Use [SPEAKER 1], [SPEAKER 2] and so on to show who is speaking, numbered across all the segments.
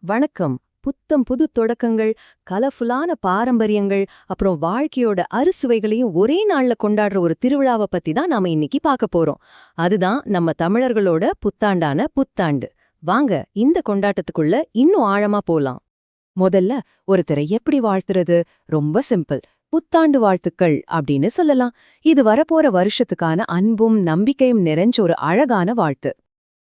[SPEAKER 1] வணக்கம். புத்தம் புது தொடக்கங்கள், கலர்ஃபுல்லான பாரம்பரியங்கள், அப்புறம் வாழ்க்கையோட அறுசுவைகளையும் ஒரே நாள்ல கொண்டாடுற ஒரு திருவிழாவை பத்தி தான் நாம இன்னைக்கு பார்க்க போறோம். அதுதான் நம்ம தமிழர்களோட புத்தாண்டான புத்தாண்டு. வாங்க இந்த கொண்டாட்டத்துக்குள்ள இன்னும் ஆழமா போலாம். முதல்ல ஒருத்தரை எப்படி வாழ்த்துறது? ரொம்ப சிம்பிள். புத்தாண்டு வாழ்த்துக்கள் அப்படின்னு சொல்லலாம். இது வரப்போற வருஷத்துக்கான அன்பும் நம்பிக்கையும் நிறைஞ்ச ஒரு அழகான வாழ்த்து.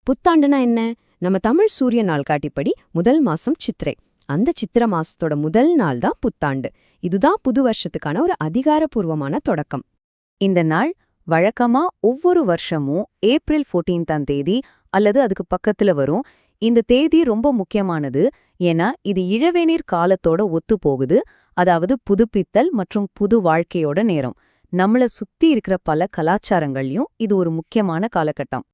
[SPEAKER 1] புத்தாண்டுனா என்ன? நம்ம தமிழ் சூரிய நாள் காட்டிப்படி முதல் மாசம் சித்திரை. அந்த சித்திர மாசத்தோட முதல் நாள் தான் புத்தாண்டு. இதுதான் புது வருஷத்துக்கான ஒரு அதிகாரப்பூர்வமான தொடக்கம். இந்த நாள் வழக்கமா ஒவ்வொரு வருஷமும் ஏப்ரல் 14ஆம் தேதி அல்லது அதுக்கு பக்கத்துல வரும். இந்த தேதி ரொம்ப முக்கியமானது. ஏன்னா இது இளவேநீர் காலத்தோட ஒத்து போகுது. அதாவது புதுப்பித்தல் மற்றும் புது வாழ்க்கையோட நேரம். நம்மள சுத்தி இருக்கிற பல கலாச்சாரங்கள்லயும் இது ஒரு முக்கியமான காலகட்டம்.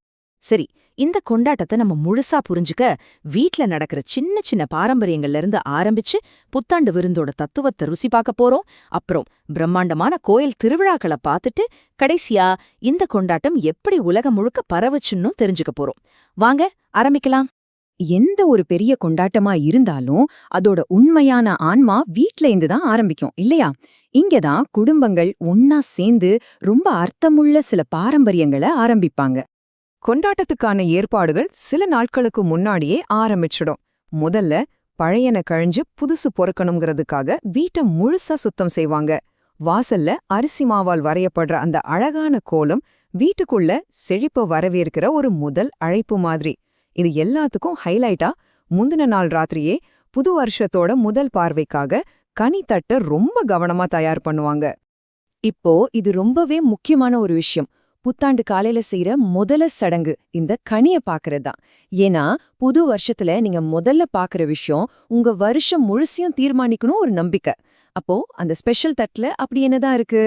[SPEAKER 2] சரி, இந்த கொண்டாட்டத்தை நம்ம முழுசா புரிஞ்சுக்க வீட்ல நடக்கிற சின்ன சின்ன பாரம்பரியங்கள்ல இருந்து ஆரம்பிச்சு புத்தாண்டு விருந்தோட தத்துவத்தை ருசி பார்க்க போறோம். அப்புறம் பிரம்மாண்டமான கோயில் திருவிழாக்களை பார்த்துட்டு கடைசியா இந்த கொண்டாட்டம் எப்படி உலகம் முழுக்க பரவுச்சுன்னும் தெரிஞ்சுக்க போறோம். வாங்க ஆரம்பிக்கலாம்.
[SPEAKER 1] எந்த ஒரு பெரிய கொண்டாட்டமா இருந்தாலும் அதோட உண்மையான ஆன்மா வீட்ல இருந்து தான் ஆரம்பிக்கும், இல்லையா? இங்கதான் குடும்பங்கள் ஒன்னா சேர்ந்து ரொம்ப அர்த்தமுள்ள சில பாரம்பரியங்களை ஆரம்பிப்பாங்க. கொண்டாட்டத்துக்கான ஏற்பாடுகள் சில நாட்களுக்கு முன்னாடியே ஆரம்பிச்சிடும். முதல்ல பழையன கழிஞ்சு புதுசு பொறுக்கணுங்கிறதுக்காக வீட்டை முழுசா சுத்தம் செய்வாங்க. வாசல்ல அரிசி மாவால் வரையப்படுற அந்த அழகான கோலம் வீட்டுக்குள்ள செழிப்ப வரவேற்கிற ஒரு முதல் அழைப்பு மாதிரி. இது எல்லாத்துக்கும் ஹைலைட்டா முந்தின நாள் ராத்திரியே புது வருஷத்தோட முதல் பார்வைக்காக கனித்தட்டை ரொம்ப கவனமா தயார் பண்ணுவாங்க. இப்போ இது ரொம்பவே முக்கியமான ஒரு விஷயம். புத்தாண்டு காலையில செய்யற முதல்ல சடங்கு இந்த கனிய பாக்குறதுதான். ஏன்னா புது வருஷத்துல நீங்க முதல்ல பாக்குற விஷயம் உங்க வருஷம் முழுசையும் தீர்மானிக்கணும் ஒரு நம்பிக்கை. அப்போ அந்த ஸ்பெஷல் தட்டுல அப்படி என்னதான் இருக்கு?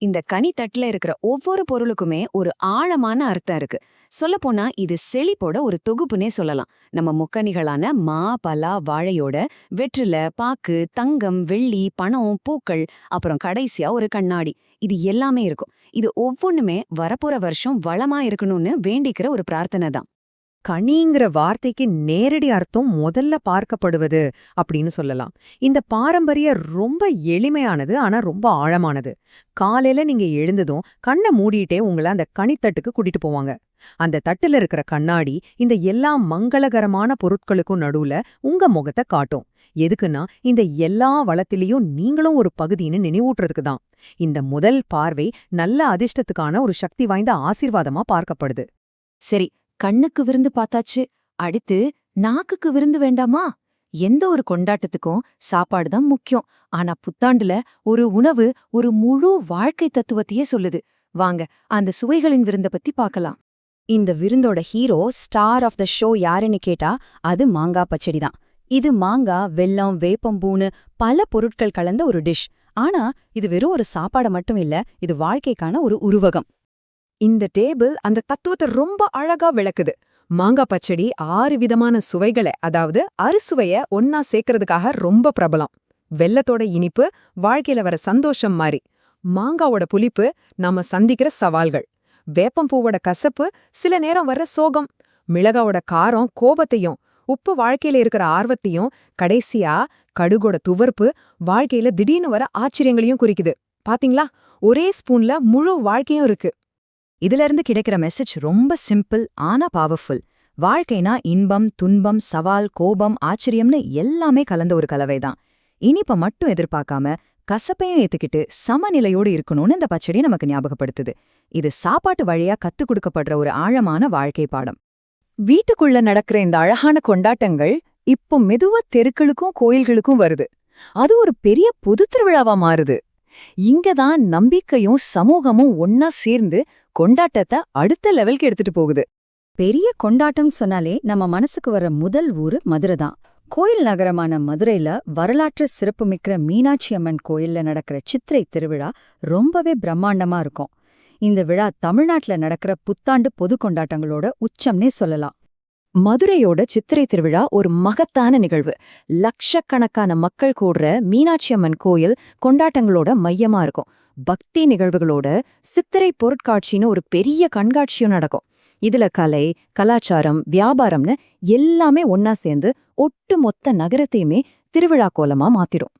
[SPEAKER 2] இந்த கனி தட்டுல இருக்கிற ஒவ்வொரு பொருளுக்குமே ஒரு ஆழமான அர்த்தம் இருக்கு. சொல்லப்போனா இது செழிப்போட ஒரு தொகுப்புனே சொல்லலாம். நம்ம முக்கணிகளான மா, பலா, வாழையோட வெற்றில, பாக்கு, தங்கம், வெள்ளி, பணம், பூக்கள், அப்புறம் கடைசியா ஒரு கண்ணாடி, இது எல்லாமே இருக்கும். இது ஒவ்வொன்னுமே வரப்போற வருஷம் வளமா இருக்கணும்னு வேண்டிக்கிற ஒரு பிரார்த்தனை தான்.
[SPEAKER 1] கனிங்கிற வார்த்தைக்கு நேரடி அர்த்தம் முதல்ல பார்க்கப்படுவது அப்படின்னு சொல்லலாம். இந்த பாரம்பரியம் ரொம்ப எளிமையானது, ஆனா ரொம்ப ஆழமானது. காலையில நீங்க எழுந்ததும் கண்ணை மூடிட்டே உங்களை அந்த கனித்தட்டுக்கு கூட்டிட்டு போவாங்க. அந்த தட்டுல இருக்கிற கண்ணாடி இந்த எல்லா மங்களகரமான பொருட்களுக்கும் நடுவுல உங்க முகத்தை காட்டும். எதுக்குன்னா இந்த எல்லா வளத்திலையும் நீங்களும் ஒரு பகுதின்னு நினைவூட்டுறதுக்கு தான். இந்த முதல் பார்வை நல்ல அதிர்ஷ்டத்துக்கான ஒரு சக்தி வாய்ந்த ஆசீர்வாதமா பார்க்கப்படுது.
[SPEAKER 2] சரி, கண்ணுக்கு விருந்து பார்த்தாச்சு. அடுத்து நாக்குக்கு விருந்து வேண்டாமா? எந்த ஒரு கொண்டாட்டத்துக்கும் சாப்பாடு தான் முக்கியம். ஆனா புத்தாண்டுல ஒரு உணவு ஒரு முழு வாழ்க்கை தத்துவத்தையே சொல்லுது. வாங்க அந்த சுவைகளின் விருந்த பத்தி பார்க்கலாம்.
[SPEAKER 1] இந்த விருந்தோட hero, star of the show யாருன்னு கேட்டா அது மாங்காய் பச்சடி தான். இது மாங்காய், வெல்லம், வேப்பம்பூன்னு பல பொருட்கள் கலந்த ஒரு டிஷ். ஆனா இது வெறும் ஒரு சாப்பாடு மட்டும் இல்ல, இது வாழ்க்கைக்கான ஒரு உருவகம். இந்த டேபிள் அந்த தத்துவத்தை ரொம்ப அழகா விளக்குது. மாங்காய் பச்சடி 6 விதமான சுவைகளை, அதாவது அறுசுவைய ஒன்னா சேர்க்கறதுக்காக ரொம்ப பிரபலம். வெல்லத்தோட இனிப்பு வாழ்க்கையில வர சந்தோஷம் மாதிரி. மாங்காவோட புளிப்பு நாம சந்திக்கிற சவால்கள். வேப்பம்பூவோட கசப்பு சில நேரம் வர்ற சோகம். மிளகாவோட காரம் கோபத்தையும், உப்பு வாழ்க்கையில இருக்கிற ஆர்வத்தையும், கடைசியா கடுகோட துவர்ப்பு வாழ்க்கையில திடீர்னு வர ஆச்சரியங்களையும் குறிக்குது. பாத்தீங்களா, ஒரே ஸ்பூன்ல முழு வாழ்க்கையும் இருக்கு.
[SPEAKER 2] இதுல இருந்து கிடைக்கிற மெசேஜ் ரொம்ப சிம்பிள் ஆனா பவர்ஃபுல். வாழ்க்கைனா இன்பம், துன்பம், சவால், கோபம், ஆச்சரியம்னு எல்லாமே கலந்த ஒரு கலவைதான். இனிப்ப மட்டும் எதிர்பார்க்காம கசப்பையும் ஏத்துக்கிட்டு சமநிலையோடு இருக்கணும்னு இந்த பச்சடி நமக்கு ஞாபகப்படுத்துது. இது சாப்பாட்டு வழியா கத்துக் கொடுக்கப்படுற ஒரு ஆழமான வாழ்க்கை பாடம்.
[SPEAKER 1] வீட்டுக்குள்ள நடக்கிற இந்த அழகான கொண்டாட்டங்கள் இப்போ மெதுவா தெருக்களுக்கும் கோயில்களுக்கும் வருது. அது ஒரு பெரிய பொது திருவிழாவா மாறுது. இங்கதான் நம்பிக்கையும் சமூகமும் ஒன்னா சேர்ந்து கொண்டாட்டத்தை அடுத்த லெவலுக்கு எடுத்துட்டு போகுது.
[SPEAKER 2] பெரிய கொண்டாட்டம் சொன்னாலே நம்ம மனசுக்கு வர முதல் ஊரு மதுரை தான். கோயில் நகரமான மதுரையில வரலாற்று சிறப்புமிக்க மீனாட்சி அம்மன் கோயில்ல நடக்கிற சித்திரை திருவிழா ரொம்பவே பிரம்மாண்டமா இருக்கும். இந்த விழா தமிழ்நாட்டுல நடக்கிற புத்தாண்டு பொது கொண்டாட்டங்களோட உச்சம்னே சொல்லலாம்.
[SPEAKER 1] மதுரையோட சித்திரை திருவிழா ஒரு மகத்தான நிகழ்வு. லட்சக்கணக்கான மக்கள் கூடுற மீனாட்சி அம்மன் கோயில் கொண்டாட்டங்களோட மையமா இருக்கும். பக்தி நிகழ்வுகளோட சித்திரை பொருட்காட்சின்னு ஒரு பெரிய கண்காட்சியும் நடக்கும்.
[SPEAKER 2] இதுல கலை, கலாச்சாரம், வியாபாரம்னு எல்லாமே ஒன்னா சேர்ந்து ஒட்டுமொத்த நகரத்தையுமே திருவிழா கோலமா மாத்திடும்.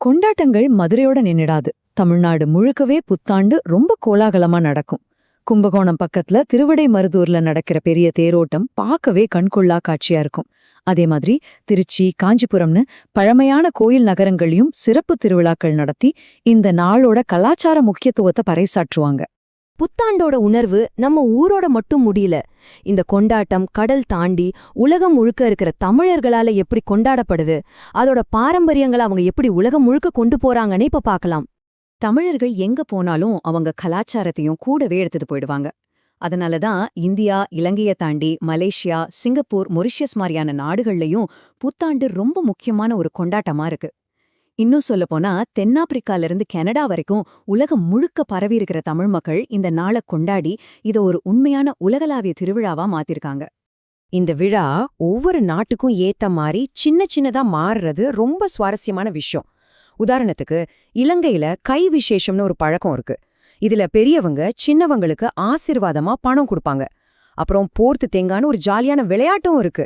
[SPEAKER 2] கொண்டாட்டங்கள் மதுரையோட நின்னுடாது. தமிழ்நாடு முழுக்கவே புத்தாண்டு ரொம்ப கோலாகலமா நடக்கும். கும்பகோணம் பக்கத்துல திருவிடைமருதூர்ல நடக்கிற பெரிய தேரோட்டம் பார்க்கவே கண்கொள்ளா காட்சியா இருக்கும். அதே மாதிரி திருச்சி, காஞ்சிபுரம்னு பழமையான கோயில் நகரங்களையும் சிறப்பு திருவிழாக்கள் நடத்தி இந்த நாளோட கலாச்சார முக்கியத்துவத்தை பறைசாற்றுவாங்க.
[SPEAKER 1] புத்தாண்டோட உணர்வு நம்ம ஊரோட மட்டும் முடியல. இந்த கொண்டாட்டம் கடல் தாண்டி உலகம் முழுக்க இருக்கிற தமிழர்களால எப்படி கொண்டாடப்படுது, அதோட பாரம்பரியங்களை அவங்க எப்படி உலகம் முழுக்க கொண்டு போறாங்கன்னு இப்ப பார்க்கலாம்.
[SPEAKER 2] தமிழர்கள் எங்க போனாலும் அவங்க கலாச்சாரத்தையும் கூடவே எடுத்துட்டு போயிடுவாங்க. அதனாலதான் இந்தியா, இலங்கைய தாண்டி மலேசியா, சிங்கப்பூர், மொரிஷியஸ் மாதிரியான நாடுகள்லயும் புத்தாண்டு ரொம்ப முக்கியமான ஒரு கொண்டாட்டமா இருக்கு. இன்னும் சொல்லப்போனா தென்னாப்பிரிக்கால இருந்து கனடா வரைக்கும் உலகம் முழுக்க பரவி இருக்கிற தமிழ் மக்கள் இந்த நாளை கொண்டாடி இத ஒரு உண்மையான உலகளாவிய திருவிழாவா மாத்திருக்காங்க.
[SPEAKER 1] இந்த விழா ஒவ்வொரு நாட்டுக்கும் ஏத்த மாதிரி சின்ன சின்னதா மாறுறது ரொம்ப சுவாரஸ்யமான விஷயம். உதாரணத்துக்கு இலங்கையில கை விசேஷம்னு ஒரு பழக்கம் இருக்கு. இதுல பெரியவங்க சின்னவங்களுக்கு ஆசீர்வாதமா பணம் கொடுப்பாங்க. அப்புறம் போர்த்து தேங்கான்னு ஒரு ஜாலியான விளையாட்டும் இருக்கு.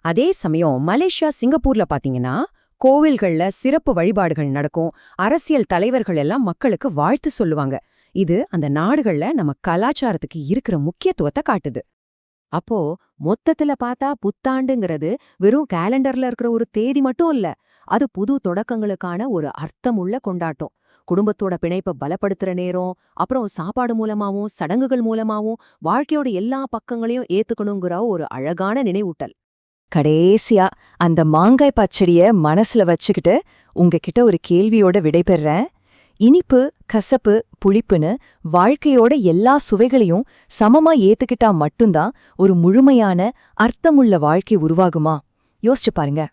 [SPEAKER 1] அதே சமயம் மலேசியா, சிங்கப்பூர்ல பாத்தீங்கன்னா கோவில்கள்ல சிறப்பு வழிபாடுகள் நடக்கும். அரசியல் தலைவர்கள் எல்லாம் மக்களுக்கு வாழ்த்து சொல்லுவாங்க. இது அந்த நாடுகள்ல நம்ம கலாச்சாரத்துக்கு இருக்கிற முக்கியத்துவத்தை காட்டுது. அப்போ மொத்தத்துல பார்த்தா புத்தாண்டுங்கிறது வெறும் கேலண்டர்ல இருக்கிற ஒரு தேதி மட்டும் இல்ல, அது புது தொடக்கங்களுக்கான ஒரு அர்த்தமுள்ள கொண்டாட்டம். குடும்பத்தோட பிணைப்பை பலப்படுத்துற நேரம், அப்புறம் சாப்பாடு மூலமாவும் சடங்குகள் மூலமாவும் வாழ்க்கையோட எல்லா பக்கங்களையும் ஏத்துக்கணுங்கிற ஒரு அழகான நினைவூட்டல். கடைசியா அந்த மாங்காய் பச்சடிய மனசுல வச்சுக்கிட்டு உங்ககிட்ட ஒரு கேள்வியோட விடைபெறேன். இனிப்பு, கசப்பு, புளிப்புன்னு வாழ்க்கையோட எல்லா சுவைகளையும் சமமா ஏத்துக்கிட்டா மட்டும்தான் ஒரு முழுமையான அர்த்தமுள்ள வாழ்க்கை உருவாகுமா? யோசிச்சு பாருங்க.